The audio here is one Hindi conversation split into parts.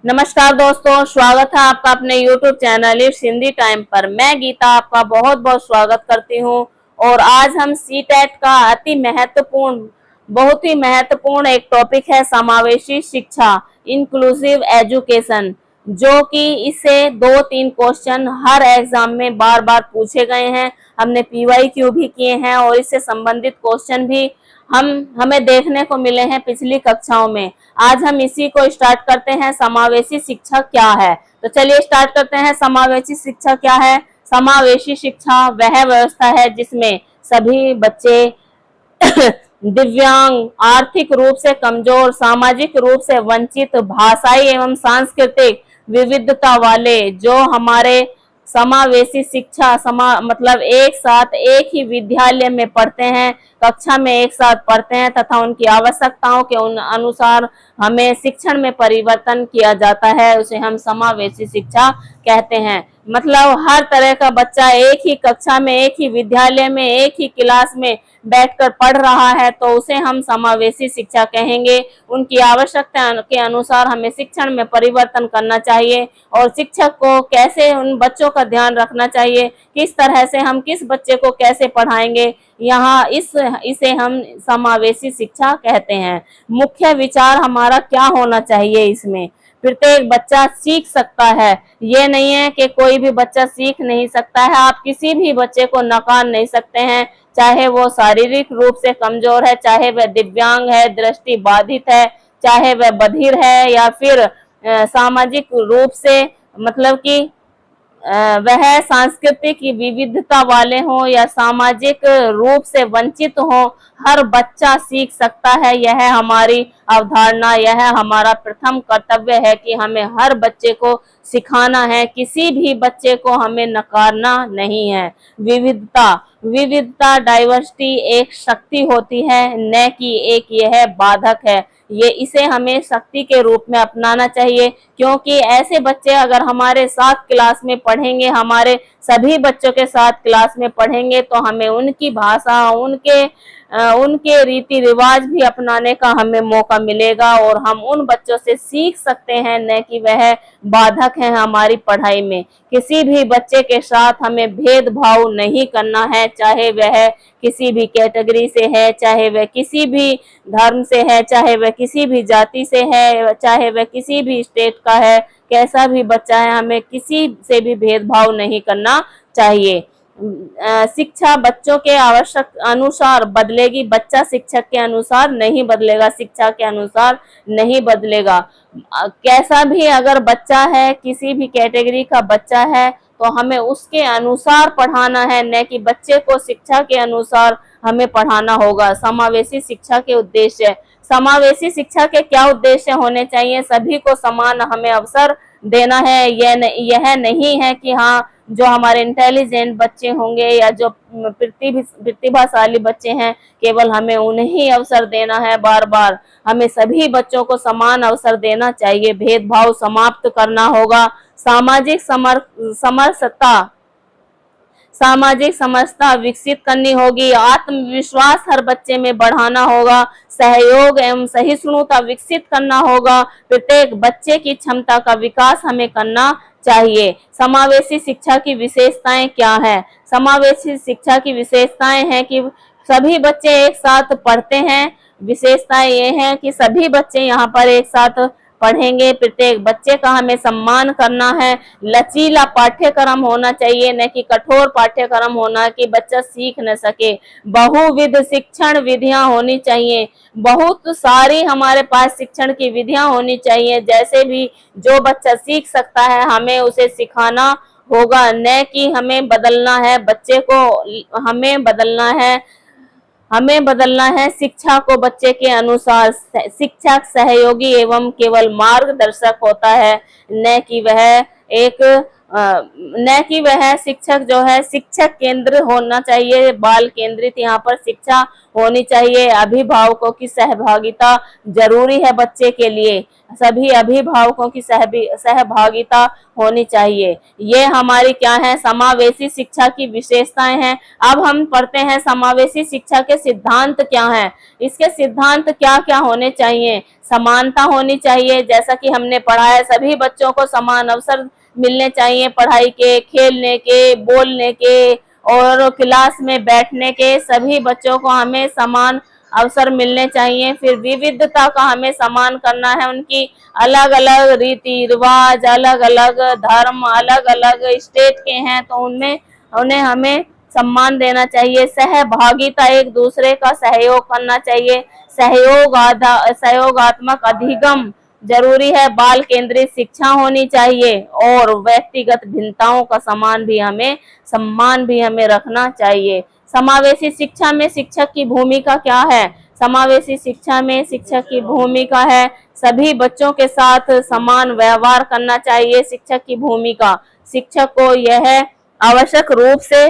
नमस्कार दोस्तों, स्वागत है आपका अपने YouTube channel it's Hindi time पर। मैं गीता आपका बहुत बहुत स्वागत करती हूं। और आज हम सीटेट का बहुत ही महत्वपूर्ण एक टॉपिक है समावेशी शिक्षा, इंक्लूसिव एजुकेशन, जो कि इससे 2-3 क्वेश्चन हर एग्जाम में बार बार पूछे गए हैं। हमने PYQ भी किए हैं और इससे संबंधित क्वेश्चन भी हमें देखने को मिले हैं पिछली कक्षाओं में। आज हम इसी को स्टार्ट करते हैं। समावेशी शिक्षा क्या है? तो चलिए स्टार्ट करते हैं। समावेशी शिक्षा क्या है? समावेशी शिक्षा वह व्यवस्था है जिसमें सभी बच्चे दिव्यांग, आर्थिक रूप से कमजोर, सामाजिक रूप से वंचित, भाषाई एवं सांस्कृतिक विविधता वाले, जो हमारे समावेशी शिक्षा मतलब एक साथ एक ही विद्यालय में पढ़ते हैं, कक्षा में एक साथ पढ़ते हैं तथा उनकी आवश्यकताओं के अनुसार हमें शिक्षण में परिवर्तन किया जाता है, उसे हम समावेशी शिक्षा कहते हैं। मतलब हर तरह का बच्चा एक ही कक्षा में, एक ही विद्यालय में, एक ही क्लास में बैठकर पढ़ रहा है तो उसे हम समावेशी शिक्षा कहेंगे। उनकी आवश्यकता के अनुसार हमें शिक्षण में परिवर्तन करना चाहिए और शिक्षक को कैसे उन बच्चों का ध्यान रखना चाहिए, किस तरह से हम किस बच्चे को कैसे पढ़ाएंगे, इसे हम समावेशी शिक्षा कहते हैं। मुख्य विचार हमारा क्या होना चाहिए इसमें? प्रत्येक बच्चा सीख सकता है। ये नहीं है कि कोई भी बच्चा सीख नहीं सकता है। आप किसी भी बच्चे को नकार नहीं सकते हैं, चाहे वो शारीरिक रूप से कमजोर है, चाहे वह दिव्यांग है, दृष्टि बाधित है, चाहे वह बधिर है, या फिर सामाजिक रूप से मतलब कि वह सांस्कृतिक विविधता वाले हों या सामाजिक रूप से वंचित हों, हर बच्चा सीख सकता है। यह हमारी अवधारणा, यह हमारा प्रथम कर्तव्य है कि हमें हर बच्चे को सिखाना है, किसी भी बच्चे को हमें नकारना नहीं है। विविधता डाइवर्सिटी एक शक्ति होती है, न कि एक यह बाधक है। इसे हमें शक्ति के रूप में अपनाना चाहिए, क्योंकि ऐसे बच्चे अगर हमारे साथ क्लास में पढ़ेंगे, हमारे सभी बच्चों के साथ क्लास में पढ़ेंगे, तो हमें उनकी भाषा, उनके रीति रिवाज भी अपनाने का हमें मौका मिलेगा और हम उन बच्चों से सीख सकते हैं, न कि वह बाधक हैं हमारी पढ़ाई में। किसी भी बच्चे के साथ हमें भेदभाव नहीं करना है, चाहे वह किसी भी कैटेगरी से है, चाहे वह किसी भी धर्म से है, चाहे वह किसी भी जाति से है, चाहे वह किसी भी स्टेट का है, कैसा भी बच्चा है, हमें किसी से भी भेदभाव नहीं करना चाहिए। शिक्षा बच्चों के आवश्यक अनुसार बदलेगी, बच्चा शिक्षक के अनुसार नहीं बदलेगा, शिक्षा के अनुसार नहीं बदलेगा। कैसा भी अगर बच्चा है, किसी भी कैटेगरी का बच्चा है, तो हमें उसके अनुसार पढ़ाना है, न कि बच्चे को शिक्षा के अनुसार हमें पढ़ाना होगा। समावेशी शिक्षा के उद्देश्य, समावेशी शिक्षा के क्या उद्देश्य होने चाहिए? सभी को समान हमें अवसर देना है। यह नहीं है कि हाँ, जो हमारे इंटेलिजेंट बच्चे होंगे या जो प्रतिभाशाली बच्चे हैं, केवल हमें उन्हें ही अवसर देना है। बार बार हमें सभी बच्चों को समान अवसर देना चाहिए, भेदभाव समाप्त करना होगा। सामाजिक समरसता विकसित करनी होगी, आत्मविश्वास हर बच्चे में बढ़ाना होगा, सहयोग एवं सहिष्णुता विकसित करना होगा, प्रत्येक बच्चे की क्षमता का विकास हमें करना चाहिए। समावेशी शिक्षा की विशेषताएं क्या है? समावेशी शिक्षा की विशेषताएं हैं कि सभी बच्चे एक साथ पढ़ते हैं। विशेषताएं ये हैं कि सभी बच्चे यहाँ पर एक साथ पढ़ेंगे, प्रत्येक बच्चे का हमें सम्मान करना है। लचीला पाठ्यक्रम होना चाहिए, न कि कठोर पाठ्यक्रम होना कि बच्चा सीख न सके। बहुविध शिक्षण विधियां होनी चाहिए, बहुत सारी हमारे पास शिक्षण की विधियां होनी चाहिए। जैसे भी जो बच्चा सीख सकता है हमें उसे सिखाना होगा, न कि हमें बदलना है बच्चे को, हमें बदलना है शिक्षा को बच्चे के अनुसार। शिक्षक सहयोगी एवं केवल मार्गदर्शक होता है, न कि वह शिक्षक जो है शिक्षक केंद्र होना चाहिए, बाल केंद्रित यहाँ पर शिक्षा होनी चाहिए। अभिभावकों की सहभागिता जरूरी है बच्चे के लिए। सभी अभिभावकों की सहभागिता होनी चाहिए। ये हमारी क्या है, समावेशी शिक्षा की विशेषताएं हैं। अब हम पढ़ते हैं समावेशी शिक्षा के सिद्धांत क्या हैं। इसके सिद्धांत क्या क्या होने चाहिए। समानता होनी चाहिए, जैसा कि हमने पढ़ा है, सभी बच्चों को समान अवसर मिलने चाहिए पढ़ाई के, खेलने के, बोलने के और क्लास में बैठने के। सभी बच्चों को हमें समान अवसर मिलने चाहिए। फिर विविधता का हमें सम्मान करना है, उनकी अलग अलग रीति रिवाज, अलग अलग धर्म, अलग अलग स्टेट के हैं तो उनमें उन्हें हमें सम्मान देना चाहिए। सहभागिता, एक दूसरे का सहयोग करना चाहिए। सहयोगात्मक अधिगम जरूरी है। बाल केंद्रित शिक्षा होनी चाहिए और व्यक्तिगत भिन्नताओं का सम्मान भी हमें रखना चाहिए। समावेशी शिक्षा में शिक्षक की भूमिका क्या है। समावेशी शिक्षा में शिक्षक की भूमिका है, सभी बच्चों के साथ समान व्यवहार करना चाहिए। शिक्षक की भूमिका, शिक्षक को यह आवश्यक रूप से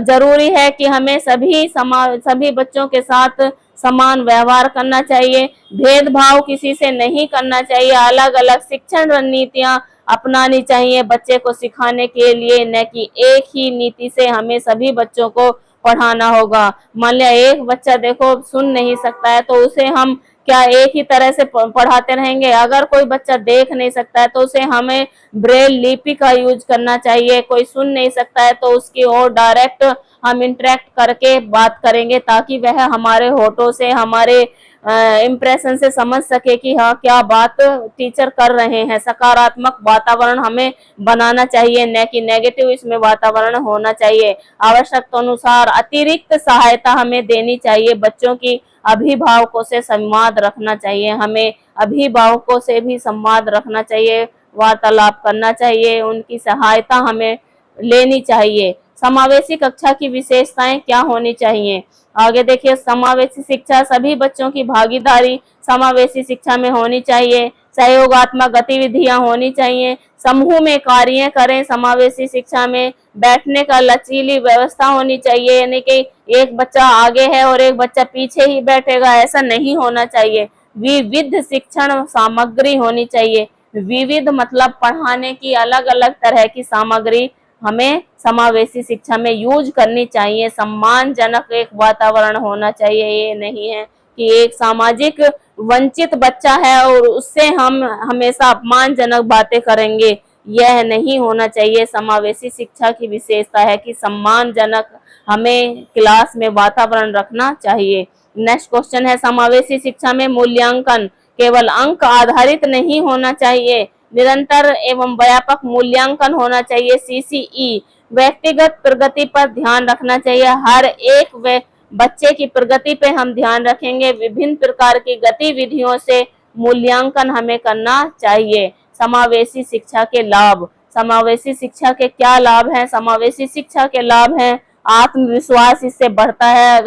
जरूरी है कि हमें सभी बच्चों के साथ समान व्यवहार करना चाहिए। भेदभाव किसी से नहीं करना चाहिए। अलग अलग शिक्षण रणनीतियां अपनानी चाहिए बच्चे को सिखाने के लिए, न कि एक ही नीति से हमें सभी बच्चों को पढ़ाना होगा। मान लिया एक बच्चा देखो सुन नहीं सकता है तो उसे हम क्या एक ही तरह से पढ़ाते रहेंगे। अगर कोई बच्चा देख नहीं सकता है तो उसे हमें ब्रेल लिपि का यूज करना चाहिए। कोई सुन नहीं सकता है तो उसकी और डायरेक्ट हम इंटरेक्ट करके बात करेंगे ताकि वह हमारे होठों से, हमारे इम्प्रेशन से समझ सके कि हाँ क्या बात टीचर कर रहे हैं। सकारात्मक वातावरण हमें बनाना चाहिए, न कि नेगेटिव इसमें वातावरण होना चाहिए। आवश्यकता अनुसार अतिरिक्त सहायता हमें देनी चाहिए। बच्चों की अभिभावकों से संवाद रखना चाहिए, हमें अभिभावकों से भी संवाद रखना चाहिए, वार्तालाप करना चाहिए, उनकी सहायता हमें लेनी चाहिए। समावेशी कक्षा की विशेषताएं क्या होनी चाहिए। आगे देखिए, समावेशी शिक्षा, सभी बच्चों की भागीदारी समावेशी शिक्षा में होनी चाहिए। सहयोगात्मक गतिविधियां होनी चाहिए, समूह में कार्य करें। समावेशी शिक्षा में बैठने का लचीली व्यवस्था होनी चाहिए, यानी कि एक बच्चा आगे है और एक बच्चा पीछे ही बैठेगा, ऐसा नहीं होना चाहिए। विविध शिक्षण सामग्री होनी चाहिए। विविध मतलब पढ़ाने की अलग अलग तरह की सामग्री हमें समावेशी शिक्षा में यूज करनी चाहिए। सम्मानजनक एक वातावरण होना चाहिए। ये नहीं है कि एक सामाजिक वंचित बच्चा है और उससे हम हमेशा अपमानजनक बातें करेंगे, यह नहीं होना चाहिए। समावेशी शिक्षा की विशेषता है कि सम्मानजनक हमें क्लास में वातावरण रखना चाहिए। नेक्स्ट क्वेश्चन है, समावेशी शिक्षा में मूल्यांकन केवल अंक आधारित नहीं होना चाहिए, निरंतर एवं व्यापक मूल्यांकन होना चाहिए। सीसीई, व्यक्तिगत प्रगति पर ध्यान रखना चाहिए। हर एक बच्चे की प्रगति पे हम ध्यान रखेंगे। विभिन्न प्रकार की गतिविधियों से मूल्यांकन हमें करना चाहिए। समावेशी शिक्षा के लाभ, समावेशी शिक्षा के क्या लाभ हैं। समावेशी शिक्षा के लाभ हैं, आत्मविश्वास इससे बढ़ता है।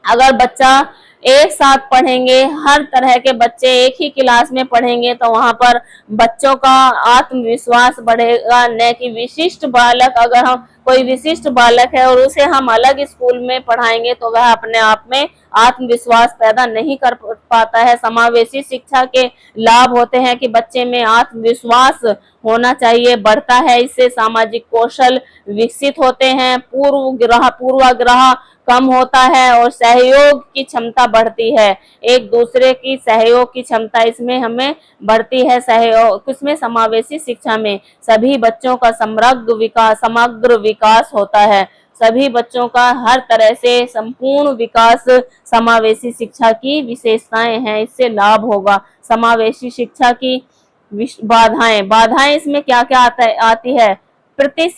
अगर बच्चा एक साथ पढ़ेंगे, हर तरह के बच्चे एक ही क्लास में पढ़ेंगे तो वहां पर बच्चों का आत्मविश्वास बढ़ेगा। न कि विशिष्ट बालक, अगर हम कोई विशिष्ट बालक है और उसे हम अलग स्कूल में पढ़ाएंगे तो वह अपने आप में आत्मविश्वास पैदा नहीं कर पाता है। समावेशी शिक्षा के लाभ होते हैं कि बच्चे में आत्मविश्वास होना चाहिए, बढ़ता है। इससे सामाजिक कौशल विकसित होते हैं, पूर्वाग्रह कम होता है और सहयोग की क्षमता बढ़ती है। एक दूसरे की सहयोग की क्षमता इसमें हमें बढ़ती है। सहयोग किसमें, समावेशी शिक्षा में। सभी बच्चों का समग्र विकास होता है। सभी बच्चों का हर तरह से संपूर्ण विकास समावेशी शिक्षा की विशेषताएं हैं, इससे लाभ होगा। समावेशी शिक्षा की बाधाएं इसमें क्या क्या आती है। प्रति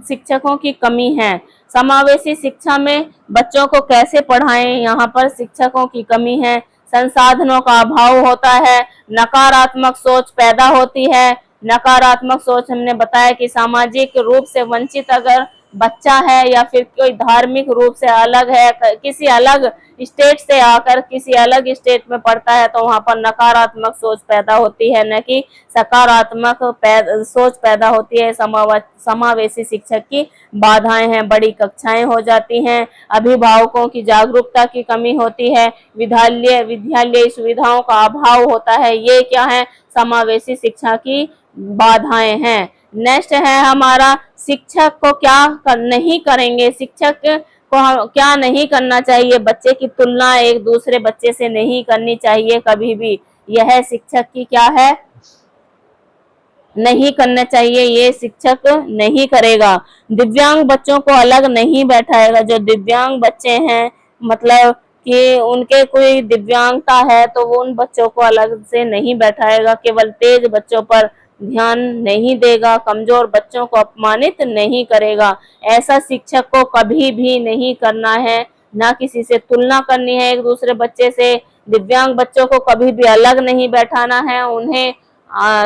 शिक्षकों की कमी है। समावेशी शिक्षा में बच्चों को कैसे पढ़ाएं, यहाँ पर शिक्षकों की कमी है। संसाधनों का अभाव होता है, नकारात्मक सोच पैदा होती है। नकारात्मक सोच हमने बताया कि सामाजिक रूप से वंचित अगर बच्चा है या फिर कोई धार्मिक रूप से अलग है, किसी अलग स्टेट से आकर किसी अलग स्टेट में पढ़ता है तो वहां पर नकारात्मक सोच पैदा होती है, न कि सकारात्मक सोच पैदा होती है। समावेशी शिक्षक की बाधाएं हैं, बड़ी कक्षाएं हो जाती हैं, अभिभावकों की जागरूकता की कमी होती है, विद्यालय सुविधाओं का अभाव होता है। ये क्या है? समावेशी शिक्षा की बाधाएं हैं। नेक्स्ट है हमारा, शिक्षक को क्या नहीं करेंगे, शिक्षक को क्या नहीं करना चाहिए। बच्चे की तुलना एक दूसरे बच्चे से नहीं करनी चाहिए कभी भी, यह शिक्षक की क्या है? नहीं करना चाहिए, ये शिक्षक नहीं करेगा। दिव्यांग बच्चों को अलग नहीं बैठाएगा। जो दिव्यांग बच्चे हैं, मतलब कि उनके कोई दिव्यांगता है, तो वो उन बच्चों को अलग से नहीं बैठाएगा। केवल तेज बच्चों पर ध्यान नहीं देगा, कमजोर बच्चों को अपमानित नहीं करेगा। ऐसा शिक्षक को कभी भी नहीं करना है, ना किसी से तुलना करनी है एक दूसरे बच्चे से। दिव्यांग बच्चों को कभी भी अलग नहीं बैठाना है, उन्हें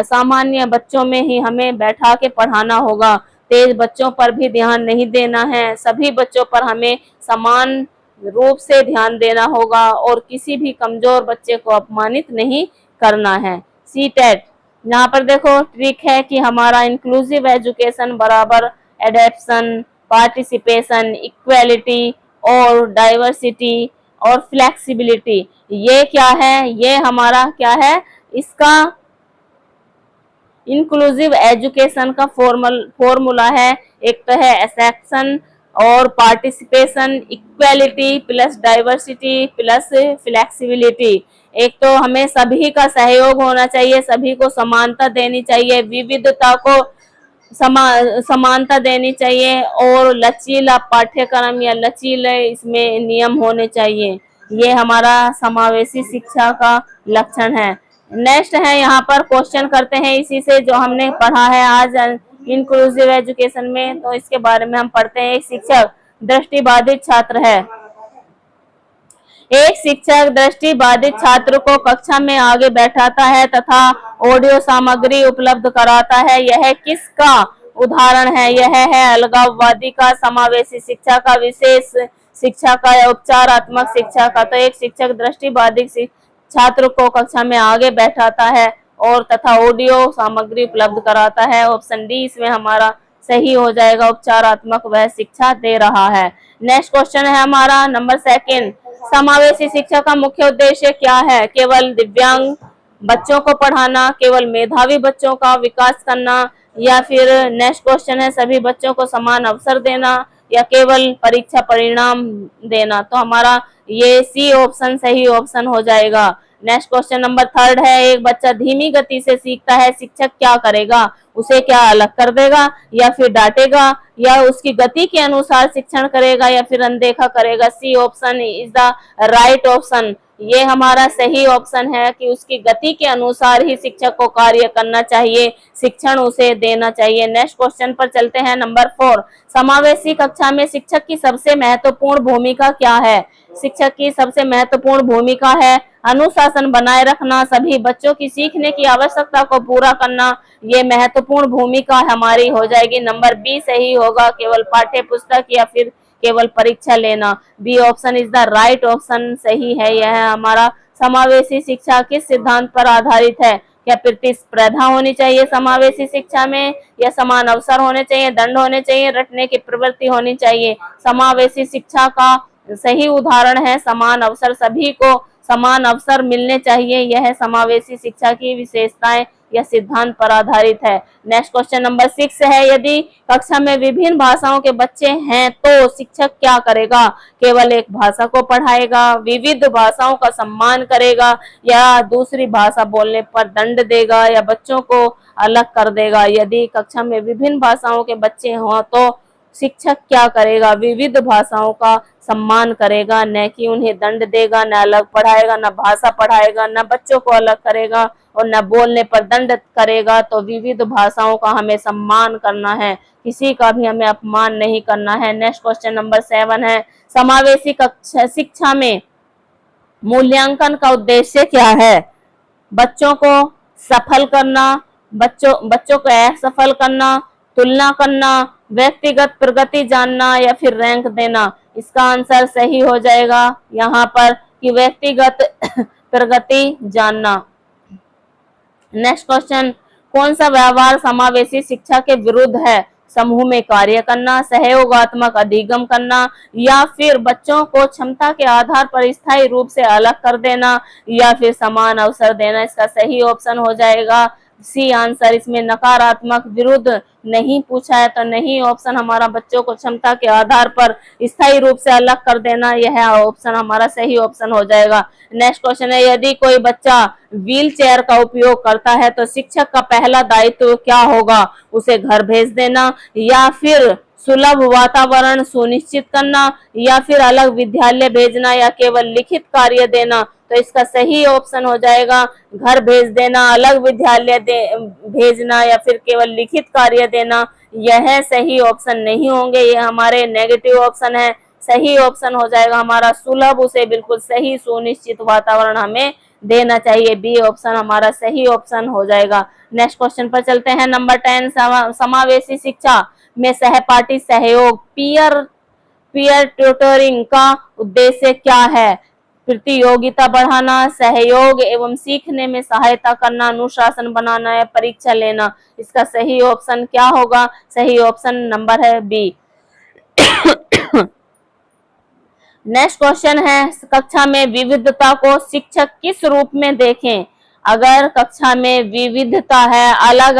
सामान्य बच्चों में ही हमें बैठा के पढ़ाना होगा। तेज बच्चों पर भी ध्यान नहीं देना है, सभी बच्चों पर हमें समान रूप से ध्यान देना होगा और किसी भी कमजोर बच्चे को अपमानित नहीं करना है। सीटेट, यहाँ पर देखो ट्रिक है कि हमारा इंक्लूसिव एजुकेशन बराबर एडेप्शन, पार्टिसिपेशन, इक्वेलिटी और डाइवर्सिटी और फ्लेक्सिबिलिटी। ये क्या है? ये हमारा क्या है? इसका इंक्लूसिव एजुकेशन का फॉर्मूला है। एक तो है एक्सेप्शन और participation, equality plus diversity plus flexibility. एक तो हमें सभी का सहयोग होना चाहिए, सभी को समानता देनी चाहिए, विविधता को समानता देनी चाहिए और लचीला पाठ्यक्रम या लचीले इसमें नियम होने चाहिए। ये हमारा समावेशी शिक्षा का लक्षण है। नेक्स्ट है, यहाँ पर क्वेश्चन करते हैं इसी से जो हमने पढ़ा है आज इंक्लूसिव एजुकेशन में। तो इसके बारे में हम पढ़ते हैं। एक शिक्षक दृष्टिबाधित छात्र है। एक शिक्षक दृष्टिबाधित छात्र को कक्षा में आगे बैठाता है तथा ऑडियो सामग्री उपलब्ध कराता है। यह किसका उदाहरण है? यह है अलगाववादी का, समावेशी शिक्षा का, विशेष शिक्षा का या उपचारात्मक शिक्षा का। तो एक शिक्षक दृष्टिबाधित छात्र को कक्षा में आगे बैठाता है और तथा ऑडियो सामग्री उपलब्ध कराता है। ऑप्शन डी इसमें हमारा सही हो जाएगा, उपचारात्मक वह शिक्षा दे रहा है। नेक्स्ट क्वेश्चन है हमारा नंबर 2, समावेशी शिक्षा का मुख्य उद्देश्य क्या है? केवल दिव्यांग बच्चों को पढ़ाना, केवल मेधावी बच्चों का विकास करना, या फिर नेक्स्ट क्वेश्चन है सभी बच्चों को समान अवसर देना, या केवल परीक्षा परिणाम देना। तो हमारा ये सी ऑप्शन सही ऑप्शन हो जाएगा। नेक्स्ट क्वेश्चन नंबर 3 है, एक बच्चा धीमी गति से सीखता है, शिक्षक क्या करेगा? उसे क्या अलग कर देगा या फिर डांटेगा, या उसकी गति के अनुसार शिक्षण करेगा या फिर अनदेखा करेगा? C option is the right option. ये हमारा सही ऑप्शन है कि उसकी गति के अनुसार ही शिक्षक को कार्य करना चाहिए, शिक्षण उसे देना चाहिए। नेक्स्ट क्वेश्चन पर चलते हैं नंबर 4, समावेशी कक्षा में शिक्षक की सबसे महत्वपूर्ण भूमिका क्या है? शिक्षक की सबसे महत्वपूर्ण भूमिका है अनुशासन बनाए रखना, सभी बच्चों की सीखने की आवश्यकता को पूरा करना। ये महत्वपूर्ण भूमिका हमारी हो जाएगी। नंबर बी सही होगा, केवल पाठ्य पुस्तक या फिर केवल परीक्षा लेना। B option is the right option सही है। यह हमारा समावेशी शिक्षा किस सिद्धांत पर आधारित है? क्या प्रतिस्पर्धा होनी चाहिए समावेशी शिक्षा में, या समान अवसर होने चाहिए, दंड होने चाहिए, रटने की प्रवृत्ति होनी चाहिए? समावेशी शिक्षा का सही उदाहरण है समान अवसर, सभी को समान अवसर मिलने चाहिए। यह समावेशी शिक्षा की विशेषताएं या सिद्धांत पर आधारित है। नेक्स्ट क्वेश्चन नंबर 6 है, यदि कक्षा में विभिन्न भाषाओं के बच्चे हैं तो शिक्षक क्या करेगा? केवल एक भाषा को पढ़ाएगा, विविध भाषाओं का सम्मान करेगा, या दूसरी भाषा बोलने पर दंड देगा, या बच्चों को अलग कर देगा? यदि कक्षा में विभिन्न भाषाओं के बच्चे हों तो शिक्षक क्या करेगा? विविध भाषाओं का सम्मान करेगा, न कि उन्हें दंड देगा, न अलग पढ़ाएगा, न भाषा पढ़ाएगा, न बच्चों को अलग करेगा और न बोलने पर दंड करेगा। तो विविध भाषाओं का हमें सम्मान करना है, किसी का भी हमें अपमान नहीं करना है। नेक्स्ट क्वेश्चन नंबर 7 है, समावेशी शिक्षा में मूल्यांकन का उद्देश्य क्या है? बच्चों को सफल करना, बच्चों को असफल करना, तुलना करना, व्यक्तिगत प्रगति जानना या फिर रैंक देना, इसका आंसर सही हो जाएगा यहाँ पर कि व्यक्तिगत प्रगति जानना। नेक्स्ट क्वेश्चन, कौन सा व्यवहार समावेशी शिक्षा के विरुद्ध है? समूह में कार्य करना, सहयोगात्मक अधिगम करना, या फिर बच्चों को क्षमता के आधार पर स्थायी रूप से अलग कर देना, या फिर समान अवसर देना। इसका सही ऑप्शन हो जाएगा सी आंसर। इसमें नकारात्मक विरुद्ध नहीं पूछा है, तो नहीं ऑप्शन हमारा बच्चों को क्षमता के आधार पर स्थायी रूप से अलग कर देना, यह ऑप्शन हमारा सही ऑप्शन हो जाएगा। नेक्स्ट क्वेश्चन है, यदि कोई बच्चा व्हील चेयर का उपयोग करता है तो शिक्षक का पहला दायित्व क्या होगा? उसे घर भेज देना, या फिर सुलभ वातावरण सुनिश्चित करना, या फिर अलग विद्यालय भेजना, या केवल लिखित कार्य देना। तो इसका सही ऑप्शन हो जाएगा घर भेज देना, अलग विद्यालय भेजना, या फिर केवल लिखित कार्य देना। यह सही ऑप्शन नहीं होंगे, ये हमारे नेगेटिव ऑप्शन है। सही ऑप्शन हो जाएगा हमारा सुलभ, उसे बिल्कुल सही सुनिश्चित वातावरण हमें देना चाहिए। बी ऑप्शन हमारा सही ऑप्शन हो जाएगा। नेक्स्ट क्वेश्चन पर चलते हैं। नंबर 10, समावेशी शिक्षा में सहपाठी सहयोग, पीयर ट्यूटरिंग का उद्देश्य क्या है? प्रतियोगिता बढ़ाना, सहयोग एवं सीखने में सहायता करना, अनुशासन बनाना, या परीक्षा लेना। इसका सही ऑप्शन क्या होगा? सही ऑप्शन नंबर है बी। नेक्स्ट क्वेश्चन है, कक्षा में विविधता को शिक्षक किस रूप में देखें? अगर कक्षा में विविधता है, अलग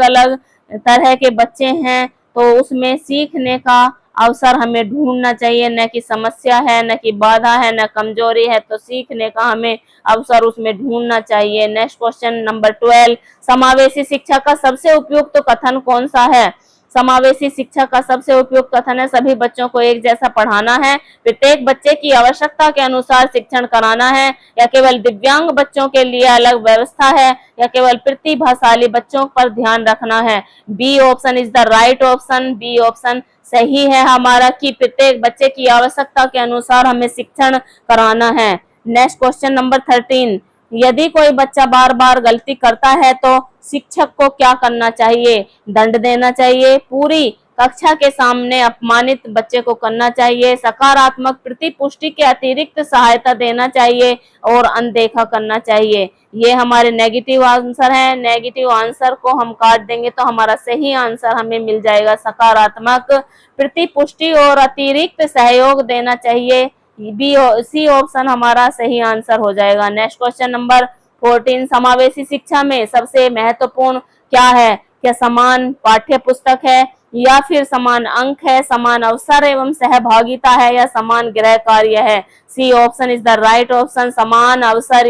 अलग तरह के बच्चे हैं, तो उसमें सीखने का अवसर हमें ढूंढना चाहिए, न कि समस्या है, न कि बाधा है, न कमजोरी है। तो सीखने का हमें अवसर उसमें ढूंढना चाहिए। नेक्स्ट क्वेश्चन नंबर 12, समावेशी शिक्षा का सबसे उपयुक्त कथन कौन सा है? समावेशी शिक्षा का सबसे उपयुक्त कथन है, सभी बच्चों को एक जैसा पढ़ाना है, प्रत्येक बच्चे की आवश्यकता के अनुसार शिक्षण कराना है, या केवल दिव्यांग बच्चों के लिए अलग व्यवस्था है, या केवल प्रतिभाशाली बच्चों पर ध्यान रखना है। B option is the right option. B option सही है हमारा कि प्रत्येक बच्चे की आवश्यकता के अनुसार हमें शिक्षण कराना है। नेक्स्ट क्वेश्चन नंबर 13, यदि कोई बच्चा बार बार गलती करता है तो शिक्षक को क्या करना चाहिए? दंड देना चाहिए, पूरी कक्षा के सामने अपमानित बच्चे को करना चाहिए, सकारात्मक प्रतिपुष्टि के अतिरिक्त सहायता देना चाहिए, और अनदेखा करना चाहिए। ये हमारे नेगेटिव आंसर है। नेगेटिव आंसर को हम काट देंगे तो हमारा सही आंसर हमें मिल जाएगा सकारात्मक प्रतिपुष्टि और अतिरिक्त सहयोग देना चाहिए। बी सी ऑप्शन हमारा सही आंसर हो जाएगा। नेक्स्ट क्वेश्चन नंबर 14, समावेशी शिक्षा में सबसे महत्वपूर्ण क्या है? क्या समान पाठ्य पुस्तक है, या फिर समान अंक है, समान अवसर एवं सहभागिता है, या समान गृह कार्य है? C option is the right option, समान अवसर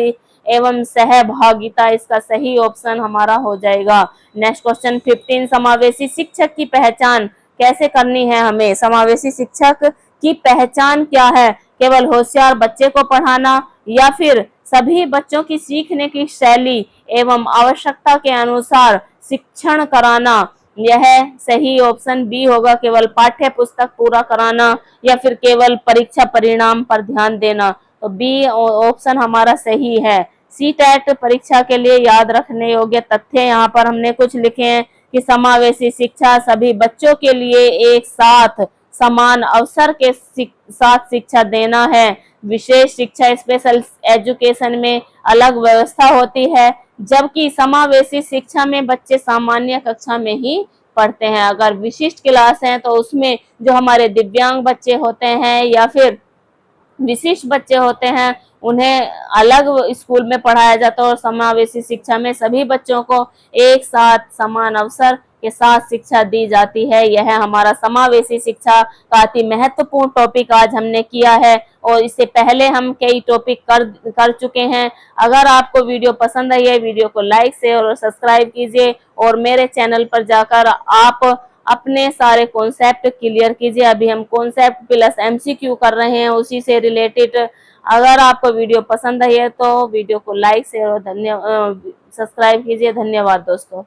एवं सहभागिता इसका सही ऑप्शन हमारा हो जाएगा। नेक्स्ट क्वेश्चन 15, समावेशी शिक्षक की पहचान कैसे करनी है हमें? समावेशी शिक्षक की पहचान क्या है? केवल होशियार बच्चे को पढ़ाना, या फिर सभी बच्चों की सीखने की शैली एवं आवश्यकता के अनुसार शिक्षण कराना? यह सही ऑप्शन बी होगा, केवल पाठ्य पुस्तक पूरा कराना, या फिर केवल परीक्षा परिणाम पर ध्यान देना। तो बी ऑप्शन हमारा सही है। सीटेट परीक्षा के लिए याद रखने योग्य तथ्य यहाँ पर हमने कुछ लिखे हैं कि समावेशी शिक्षा सभी बच्चों के लिए एक साथ समान अवसर के साथ शिक्षा देना है। विशेष शिक्षा स्पेशल एजुकेशन में अलग व्यवस्था होती है, जबकि समावेशी शिक्षा में बच्चे सामान्य कक्षा में ही पढ़ते हैं। अगर विशिष्ट क्लास है तो उसमें जो हमारे दिव्यांग बच्चे होते हैं या फिर विशिष्ट बच्चे होते हैं उन्हें अलग स्कूल में पढ़ाया जाता है, और समावेशी शिक्षा में सभी बच्चों को एक साथ समान अवसर के साथ शिक्षा दी जाती है। यह हमारा समावेशी शिक्षा का अति महत्वपूर्ण टॉपिक आज हमने किया है, और इससे पहले हम कई टॉपिक कर चुके हैं। अगर आपको वीडियो पसंद आई है, वीडियो को लाइक शेयर और सब्सक्राइब कीजिए, और मेरे चैनल पर जाकर आप अपने सारे कॉन्सेप्ट क्लियर कीजिए। अभी हम कॉन्सेप्ट प्लस एमसीक्यू कर रहे हैं उसी से रिलेटेड। अगर आपको वीडियो पसंद आई है तो वीडियो को लाइक शेयर और सब्सक्राइब कीजिए। धन्यवाद दोस्तों।